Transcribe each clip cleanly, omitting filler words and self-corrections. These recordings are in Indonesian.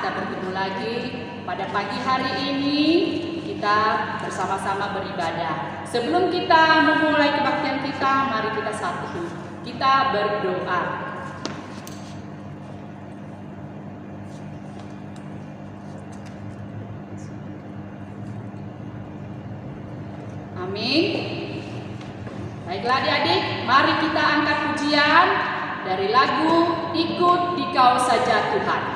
kita bertemu lagi pada pagi hari ini. Kita bersama-sama beribadah. Sebelum kita memulai kebaktian kita, mari kita satu. Kita berdoa. Amin. Baiklah adik-adik, mari kita angkat pujian dari lagu Ikut Dikau Saja Tuhan.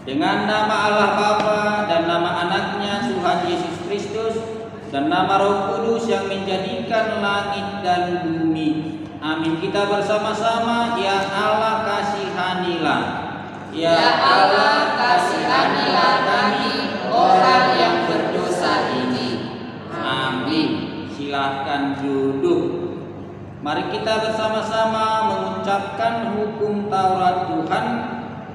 Dengan nama Allah Bapa dan nama anaknya Tuhan Yesus Kristus dan nama Roh Kudus yang menjadikan langit dan bumi. Amin. Kita bersama-sama, ya Allah kasihanilah. Ya Allah kasihanilah kami orang yang berdosa ini. Amin. Silahkan duduk. Mari kita bersama-sama mengucapkan hukum Taurat Tuhan,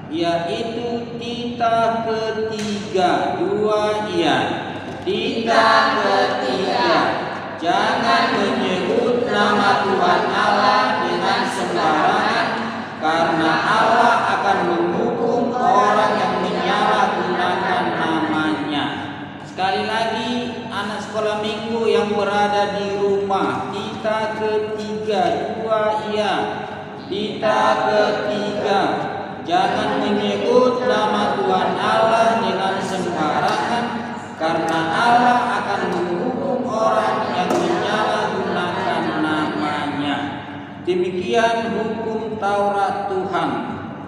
yaitu titah ketiga, 2 iya. Titah ketiga, jangan menyebut nama Tuhan Allah dengan sembarangan, karena Allah akan menghukum orang yang menyalahgunakan namanya. Sekali lagi, anak sekolah minggu yang berada di rumah, titah ketiga, 2 iya. Titah ketiga, jangan menyebut nama Tuhan Allah dengan sembarangan, karena Allah akan menghukum orang yang menyalahgunakan namanya. Demikian hukum Taurat Tuhan.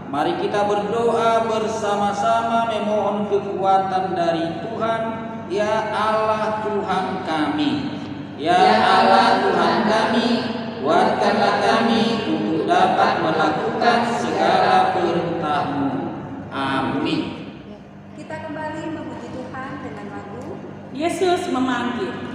Mari kita berdoa bersama-sama memohon kekuatan dari Tuhan. Ya Allah Tuhan kami, ya Allah Tuhan kami, kuatkanlah kami untuk dapat melakukan segala perintah-Mu. Amin. Kita kembali memuji Tuhan dengan lagu Yesus memanggil.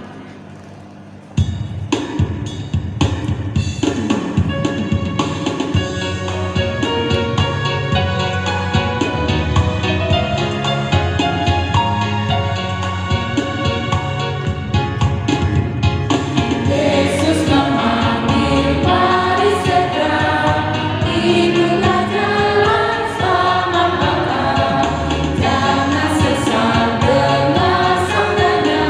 Jangan sesat dengan sabdanya.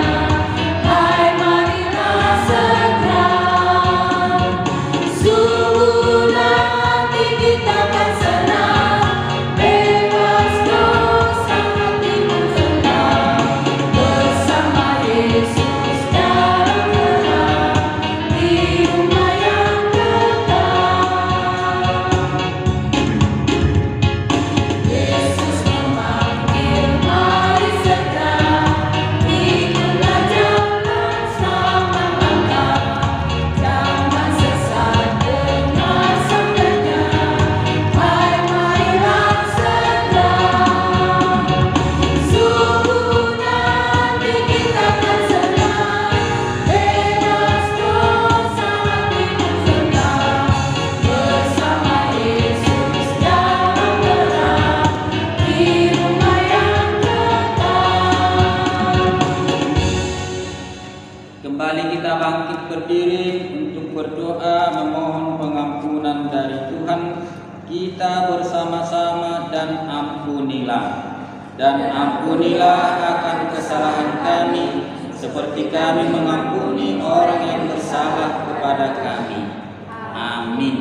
ampunilah. Dan ampunilah akan kesalahan kami, seperti kami mengampuni orang yang bersalah kepada kami. Amin.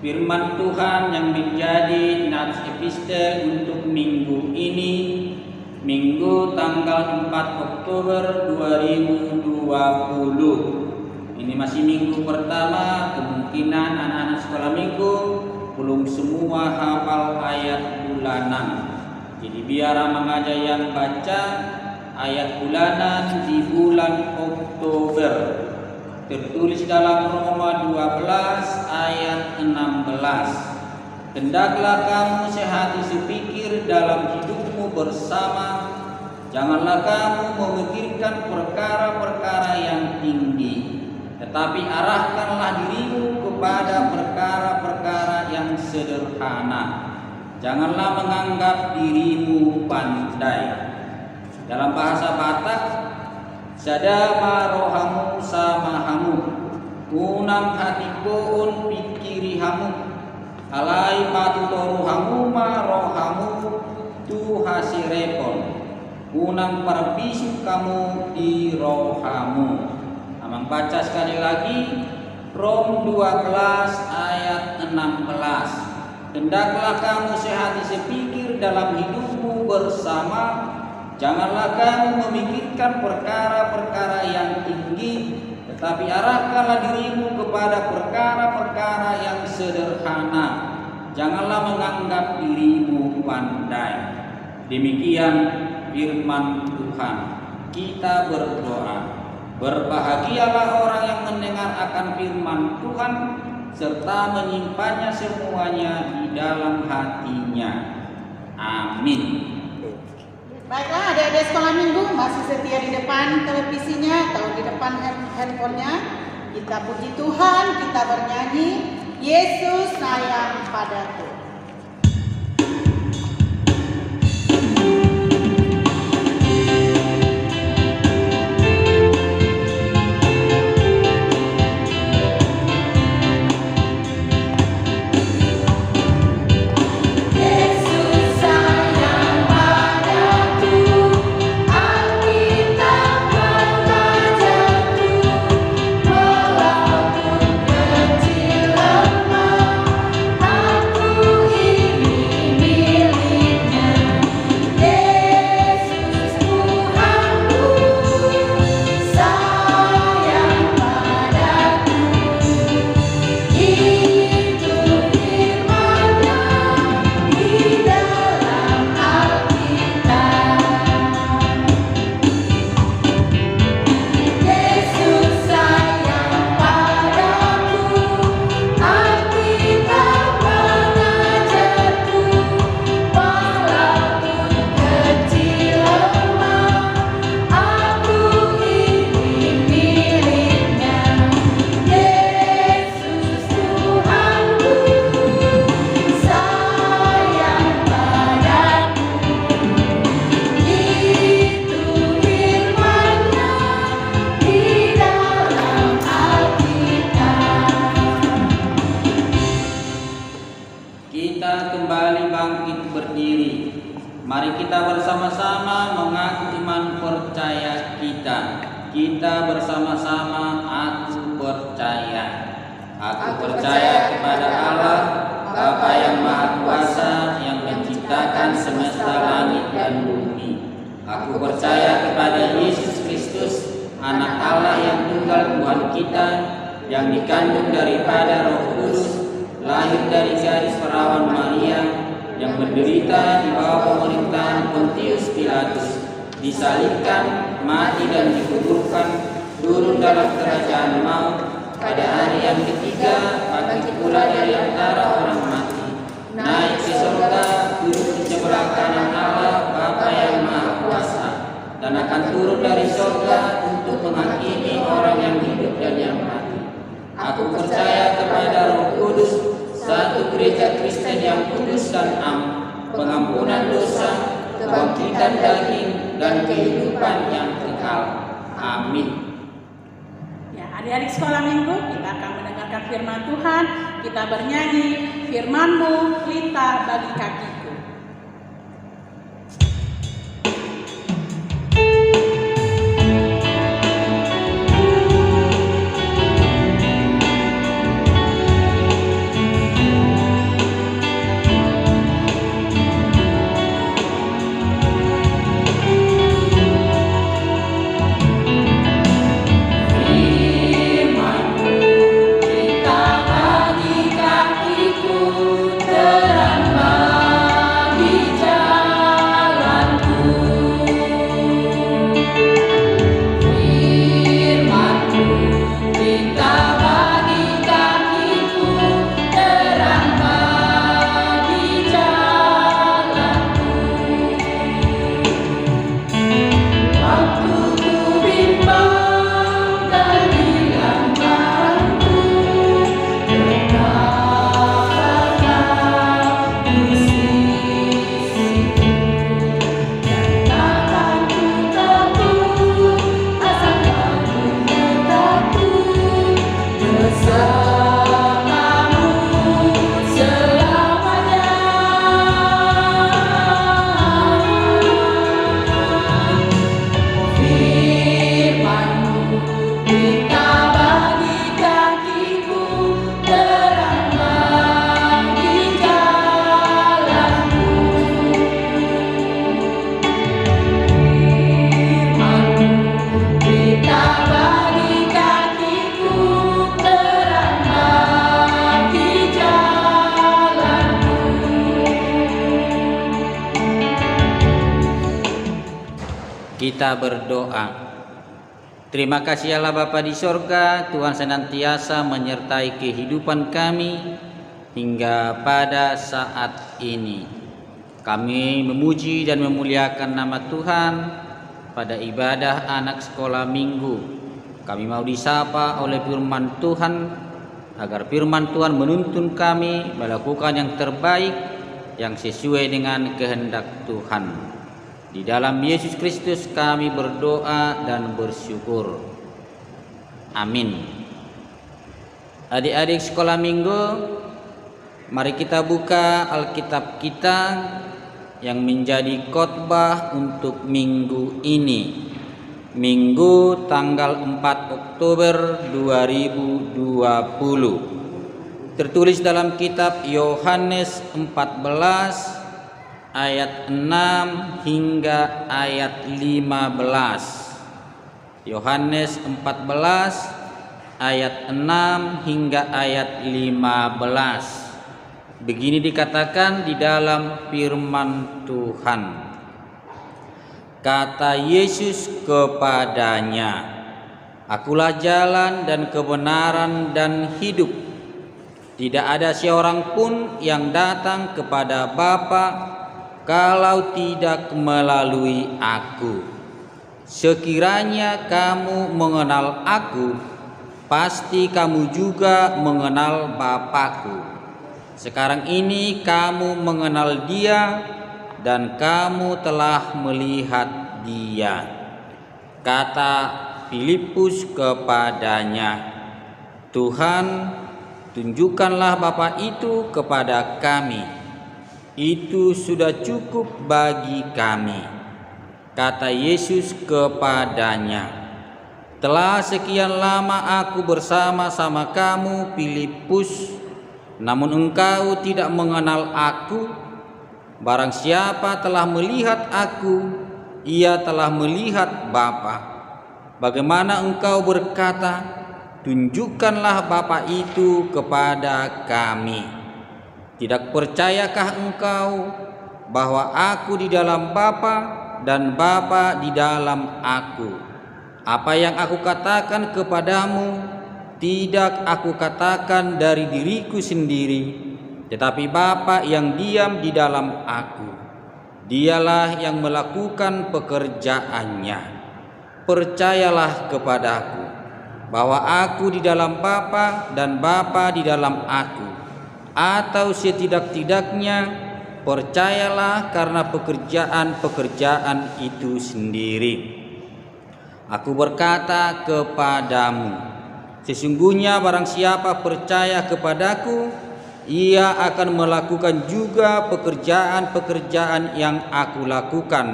Firman Tuhan yang menjadi nats epistel untuk minggu ini, Minggu tanggal 4 Oktober 2020. Ini masih minggu pertama, kemungkinan anak-anak sekolah minggu belum semua hafal ayat bulanan. Jadi biar mengajar yang baca ayat bulanan di bulan Oktober. Tertulis dalam Roma 12 ayat 16. Hendaklah kamu sehati sepikir dalam hidupmu bersama. Janganlah kamu memikirkan perkara-perkara yang tinggi, tetapi arahkanlah dirimu kepada perkara-perkara yang sederhana. Janganlah menganggap dirimu pandai. Dalam bahasa Batak, sadama rohamu samahamu, unam hatikoun pikiri hamu, alai patutoruhamu marohamu tu hasirepon, unam parbisu kamu di rohamu. Amang baca sekali lagi, Rom 12 ayat 16. Hendaklah kamu sehati sepikir dalam hidupmu bersama. Janganlah kamu memikirkan perkara-perkara yang tinggi, tetapi arahkanlah dirimu kepada perkara-perkara yang sederhana. Janganlah menganggap dirimu pandai. Demikian firman Tuhan. Kita berdoa. Berbahagialah orang yang mendengar akan firman Tuhan serta menyimpannya semuanya di dalam hatinya. Amin. Baiklah, adik-adik sekolah minggu masih setia di depan televisinya atau di depan handphonenya. Kita puji Tuhan, kita bernyanyi, Yesus sayang padaku. Mari kita bersama-sama mengaku iman percaya kita. Kita bersama-sama aku percaya. Aku percaya kepada Allah, Bapa yang Maha Kuasa yang menciptakan semesta langit dan bumi. Aku percaya kepada Yesus Kristus, Anak Allah yang tunggal Tuhan kita, yang dikandung daripada Roh Kudus, lahir dari gadis perawan Maria, yang menderita di bawah pemerintahan Pontius Pilatus, disalibkan, mati dan dikuburkan, turun dalam kerajaan maut, pada hari yang ketiga bangkit pula dari antara orang mati, naik ke surga, duduk di sebelah kanan Allah Bapa yang Maha Kuasa, dan akan turun dari surga untuk menghakimi orang yang hidup dan yang mati. Aku percaya kepada Roh Kudus, satu gereja Kristen yang kudus dan am, pengampunan dosa, kebangkitan daging, dan kehidupan yang kekal. Amin. Ya, adik-adik sekolah minggu, kita akan mendengarkan firman Tuhan. Kita bernyanyi, firman-Mu pelita bagi kakiku. Kita berdoa. Terima kasih Allah Bapa di sorga, Tuhan senantiasa menyertai kehidupan kami hingga pada saat ini. Kami memuji dan memuliakan nama Tuhan pada ibadah anak sekolah minggu. Kami mau disapa oleh firman Tuhan, agar firman Tuhan menuntun kami melakukan yang terbaik, yang sesuai dengan kehendak Tuhan. Di dalam Yesus Kristus kami berdoa dan bersyukur. Amin. Adik-adik sekolah minggu, mari kita buka Alkitab kita yang menjadi khotbah untuk minggu ini. Minggu tanggal 4 Oktober 2020. Tertulis dalam kitab Yohanes 14 ayat 6 hingga ayat 15. Yohanes 14 ayat 6 hingga ayat 15. Begini dikatakan di dalam firman Tuhan. Kata Yesus kepadanya, "Akulah jalan dan kebenaran dan hidup. Tidak ada seorang pun yang datang kepada Bapa kalau tidak melalui aku. Sekiranya kamu mengenal aku, pasti kamu juga mengenal Bapa-Ku. Sekarang ini kamu mengenal Dia dan kamu telah melihat Dia." Kata Filipus kepadanya, "Tuhan, tunjukkanlah Bapa itu kepada kami. Itu sudah cukup bagi kami." Kata Yesus kepadanya, "Telah sekian lama aku bersama-sama kamu, Filipus, namun engkau tidak mengenal aku. Barang siapa telah melihat aku, ia telah melihat Bapa. Bagaimana engkau berkata, 'Tunjukkanlah Bapa itu kepada kami'? Tidak percayakah engkau bahwa aku di dalam Bapa dan Bapa di dalam aku? Apa yang aku katakan kepadamu, tidak aku katakan dari diriku sendiri, tetapi Bapa yang diam di dalam aku, Dialah yang melakukan pekerjaannya. Percayalah kepadaku bahwa aku di dalam Bapa dan Bapa di dalam aku. Atau setidak-tidaknya percayalah karena pekerjaan-pekerjaan itu sendiri. Aku berkata kepadamu, sesungguhnya barang siapa percaya kepadaku, ia akan melakukan juga pekerjaan-pekerjaan yang aku lakukan,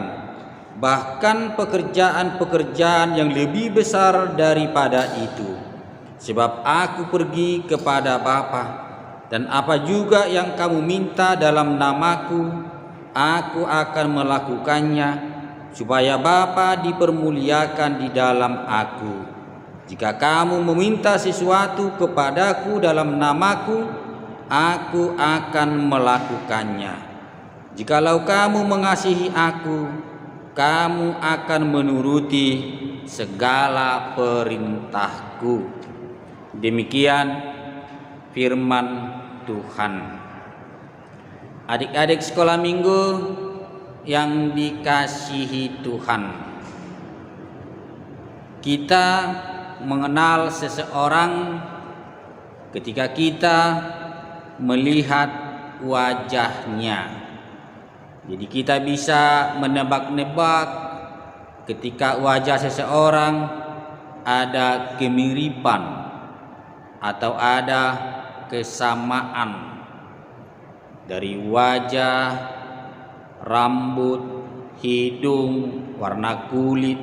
bahkan pekerjaan-pekerjaan yang lebih besar daripada itu. Sebab aku pergi kepada Bapa, dan apa juga yang kamu minta dalam namaku, aku akan melakukannya, supaya Bapa dipermuliakan di dalam aku. Jika kamu meminta sesuatu kepadaku dalam namaku, aku akan melakukannya. Jikalau kamu mengasihi aku, kamu akan menuruti segala perintahku." Demikian firman Tuhan. Adik-adik sekolah minggu yang dikasihi Tuhan, kita mengenal seseorang ketika kita melihat wajahnya. Jadi kita bisa menebak-nebak ketika wajah seseorang ada kemiripan atau ada kesamaan dari wajah, rambut, hidung, warna kulit,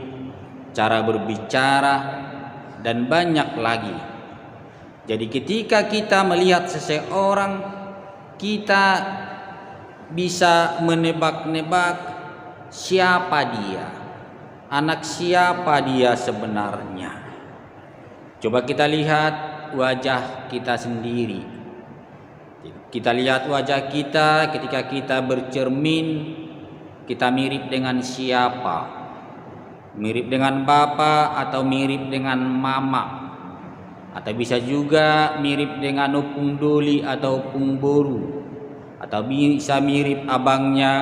cara berbicara, dan banyak lagi. Jadi ketika kita melihat seseorang, kita bisa menebak-nebak siapa dia, anak siapa dia sebenarnya. Coba kita lihat wajah kita sendiri. Kita lihat wajah kita ketika kita bercermin, kita mirip dengan siapa? mirip dengan bapa atau mirip dengan mama, atau bisa juga mirip dengan opung doli atau opung boru, atau bisa mirip abangnya,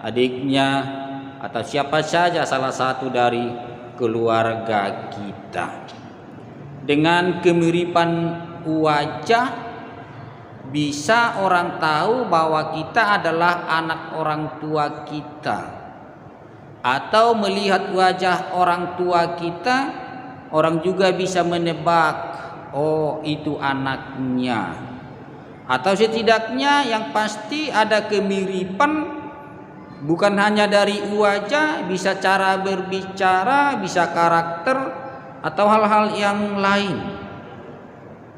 adiknya, atau siapa saja salah satu dari keluarga kita. Dengan kemiripan wajah bisa orang tahu bahwa kita adalah anak orang tua kita, atau melihat wajah orang tua kita, orang juga bisa menebak, oh itu anaknya. Atau setidaknya yang pasti ada kemiripan, bukan hanya dari wajah, bisa cara berbicara, bisa karakter, atau hal-hal yang lain.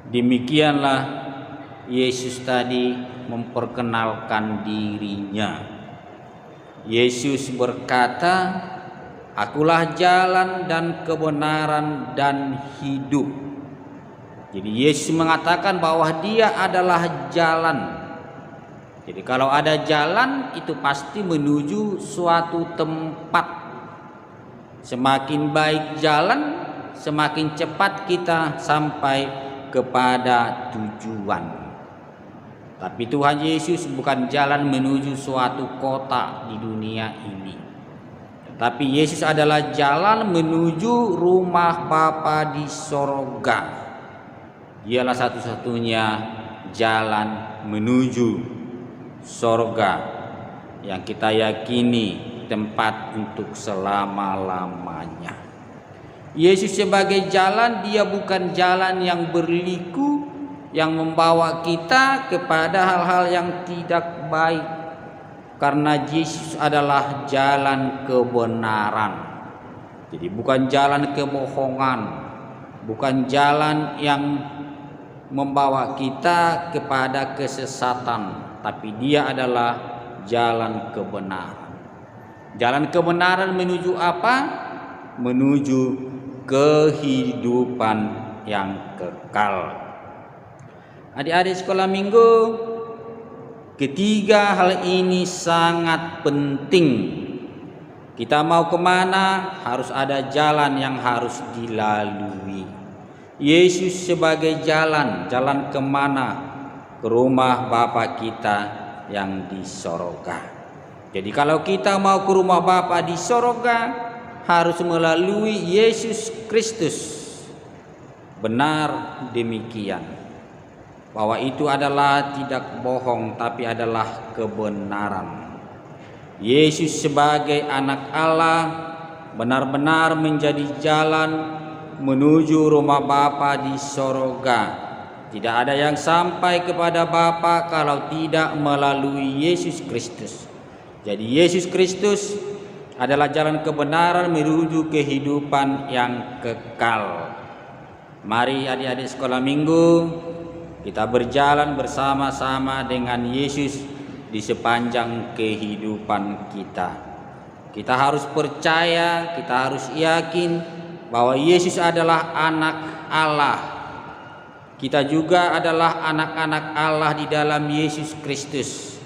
Demikianlah Yesus tadi memperkenalkan dirinya. Yesus berkata, "Akulah jalan dan kebenaran dan hidup." Jadi Yesus mengatakan bahwa Dia adalah jalan. Jadi kalau ada jalan itu pasti menuju suatu tempat. Semakin baik jalan, semakin cepat kita sampai kepada tujuan. Tapi Tuhan Yesus bukan jalan menuju suatu kota di dunia ini. Tetapi Yesus adalah jalan menuju rumah Bapa di sorga. Dialah satu-satunya jalan menuju sorga yang kita yakini tempat untuk selama-lamanya. Yesus sebagai jalan, Dia bukan jalan yang berliku, yang membawa kita kepada hal-hal yang tidak baik, karena Yesus adalah jalan kebenaran. Jadi bukan jalan kebohongan, bukan jalan yang membawa kita kepada kesesatan, tapi Dia adalah jalan kebenaran. Jalan kebenaran menuju apa? Menuju kehidupan yang kekal. Adik-adik sekolah minggu, ketiga hal ini sangat penting. Kita mau kemana, harus ada jalan yang harus dilalui. Yesus sebagai jalan, jalan kemana? Ke rumah Bapa kita yang di sorga. Jadi kalau kita mau ke rumah Bapa di sorga, harus melalui Yesus Kristus. Benar demikian. Bahwa itu adalah tidak bohong, tapi adalah kebenaran. Yesus sebagai anak Allah benar-benar menjadi jalan menuju rumah Bapa di sorga. Tidak ada yang sampai kepada Bapa kalau tidak melalui Yesus Kristus. Jadi Yesus Kristus adalah jalan kebenaran menuju kehidupan yang kekal. Mari adik-adik sekolah minggu, kita berjalan bersama-sama dengan Yesus di sepanjang kehidupan kita. Kita harus percaya, kita harus yakin bahwa Yesus adalah anak Allah. Kita juga adalah anak-anak Allah di dalam Yesus Kristus.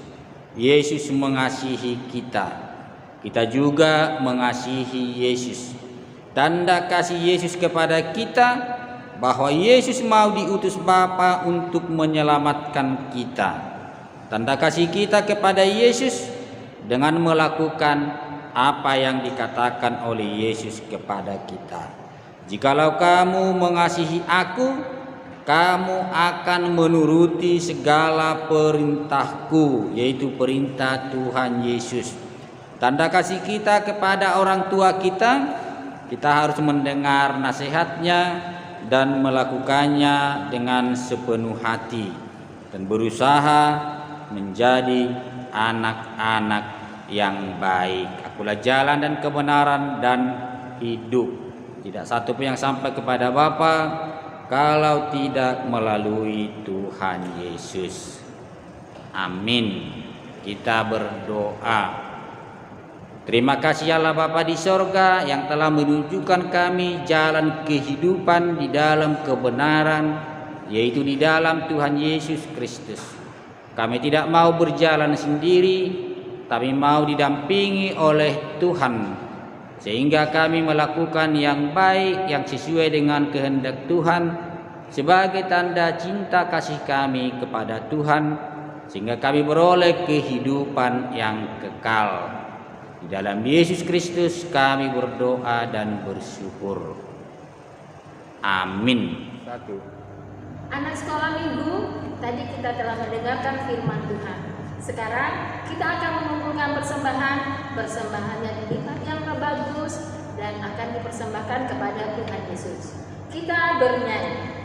Yesus mengasihi kita. Kita juga mengasihi Yesus. Tanda kasih Yesus kepada kita bahwa Yesus mau diutus Bapa untuk menyelamatkan kita. Tanda kasih kita kepada Yesus dengan melakukan apa yang dikatakan oleh Yesus kepada kita. Jikalau kamu mengasihi aku, kamu akan menuruti segala perintahku, yaitu perintah Tuhan Yesus. Tanda kasih kita kepada orang tua kita harus mendengar nasihatnya dan melakukannya dengan sepenuh hati dan berusaha menjadi anak-anak yang baik. Akulah jalan dan kebenaran dan hidup. Tidak satu pun yang sampai kepada Bapa kalau tidak melalui Tuhan Yesus. Amin. Kita berdoa. Terima kasih Allah Bapa di sorga yang telah menunjukkan kami jalan kehidupan di dalam kebenaran, yaitu di dalam Tuhan Yesus Kristus. Kami tidak mau berjalan sendiri, tapi mau didampingi oleh Tuhan sehingga kami melakukan yang baik yang sesuai dengan kehendak Tuhan sebagai tanda cinta kasih kami kepada Tuhan, sehingga kami beroleh kehidupan yang kekal. Di dalam Yesus Kristus kami berdoa dan bersyukur. Amin. Anak sekolah minggu, tadi kita telah mendengarkan firman Tuhan. Sekarang kita akan mengumpulkan persembahan yang dilipat yang bagus dan akan dipersembahkan kepada Tuhan Yesus. Kita bernyanyi.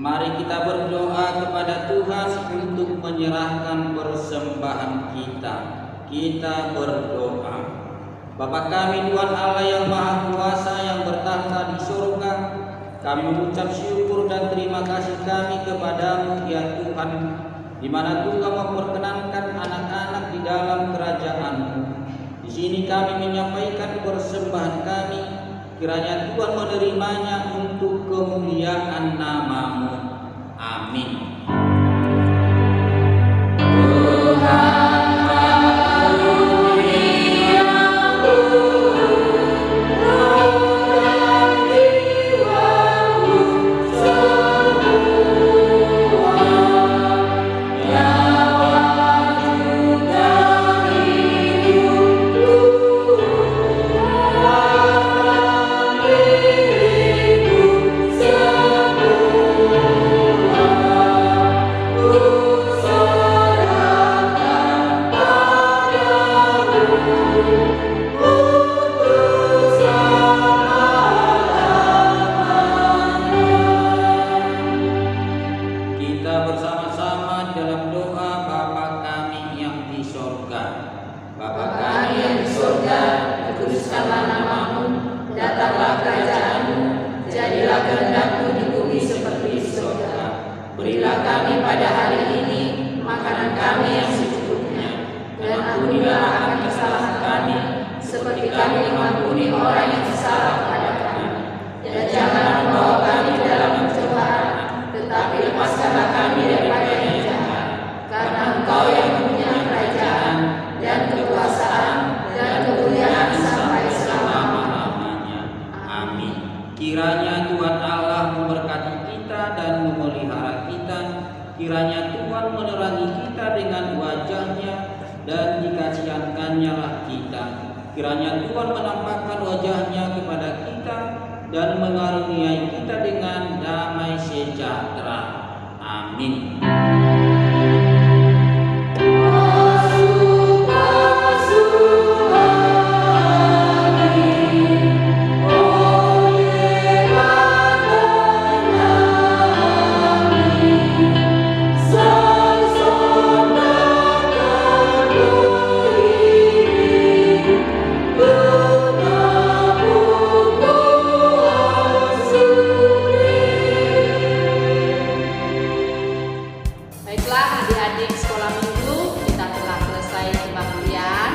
Mari kita berdoa kepada Tuhan untuk menyerahkan persembahan kita. Kita berdoa. Bapa kami Tuhan Allah yang Maha Kuasa yang bertahta di surga, kami mengucap syukur dan terima kasih kami kepadamu ya Tuhan, di mana Tuhan memperkenankan anak-anak di dalam kerajaan-Mu. Di sini kami menyampaikan persembahan kami, kiranya Tuhan menerimanya untuk kemuliaan nama-Mu. Amin. Kita bersama-sama dalam doa Bapa kami yang di sorga. Bapa kami yang di sorga, dikuduskanlah nama-Mu, datanglah kerajaan-Mu, jadilah kehendak-Mu di bumi seperti di sorga. Berilah kami pada hari ini makanan kami yang secukupnya, dan ampunilah akan kesalahan kami, seperti kami mengampuni orang yang bersalah kepada kami. Dan jangan membawa kami ke dalam pencobaan, tetapi lepaskanlah kami daripada yang jahat, karena Engkau yang mempunyai kerajaan dan kekuasaan dan kemuliaan sampai selama-lamanya. Amin. Kiranya Tuhan Allah memberkati kita dan memelihara kita. Kiranya Tuhan menerangi kita dengan wajah-Nya dan dikasihankan-Nya lah kita. Kiranya Tuhan menampakkan wajah-Nya kepada kita dan mengaruniai kita dengan damai sejahtera. Amin. Baiklah adik-adik sekolah minggu, kita telah selesai kebaktian.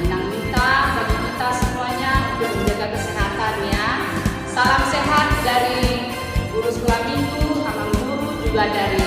Minang minta bagi kita semuanya untuk menjaga kesehatan ya. Salam sehat dari guru sekolah minggu, Amang Guru juga dari